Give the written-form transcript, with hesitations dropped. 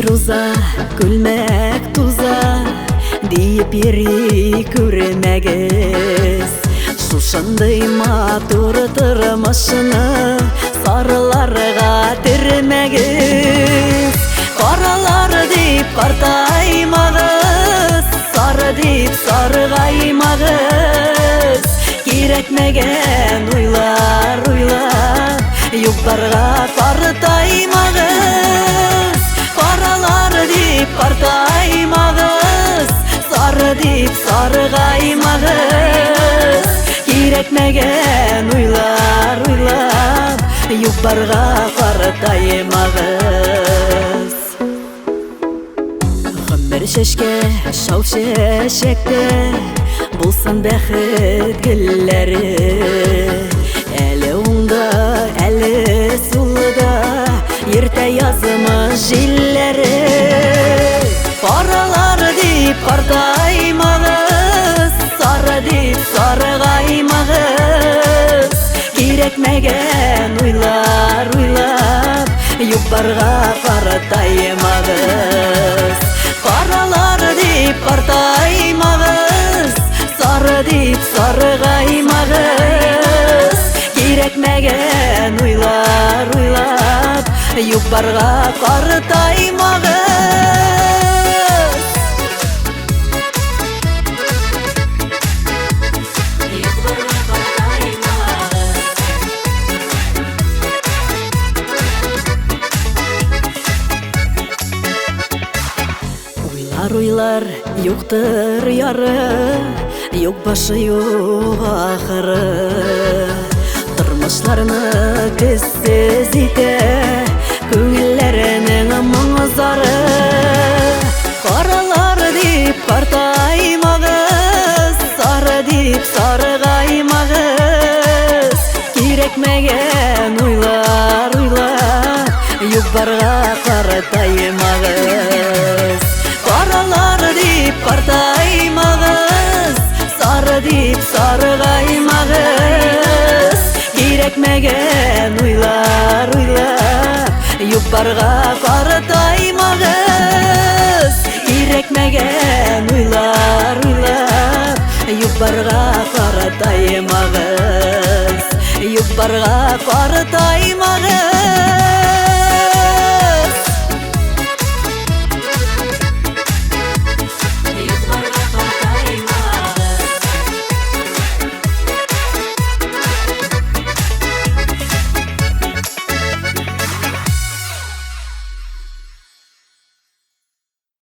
Ruza, gülmek tuza deyip yeri көрмәгіз. Шушындай матур тұрмышыны сарыларға термәгіз. Қаралар деп қартаймағыз, сары деп сарғаймағыз. Керекмәген ойлар ойлап, юлдарға қартаймағыз. Қаралар деп қартаймағыз, сары деп сарғаймағыз. Керекмәген ойлар ойлап, юлдарға қартаймағыз. Ғұмыр шешке, шау шешекте болсын бәхет гүлләре. Әлі оңда, әлі сулыда ерте язымыз жилләре. Қаралар деп қартаймағыз, сары деп сарғаймағыз. Керекмәген ойлар ойлап, юлдарға қартаймағыз. Қаралар деп қартаймағыз, сары деп сарғаймағыз. Керекмәген ойлар ойлап, юлдарға қартаймағыз. Ойлар юқтыр яры, юк башы юк ақыры. Тұрмышларыны көзсіз ете, көңіллерінің мұңызары. Қаралар деп қартаймағыз, сары деп сарғаймағыз. Керекмәген ойлар ойлап, юлдарға қартаймағыз. Қаралар деп қартаймағыз, сары деп сарғаймағыз. Керекмәген ойлар ойлап, юлдарға қартаймағыз. Керекмәген ойлар ойлап, юлдарға қартаймағыз. Юлдарға қартаймағыз.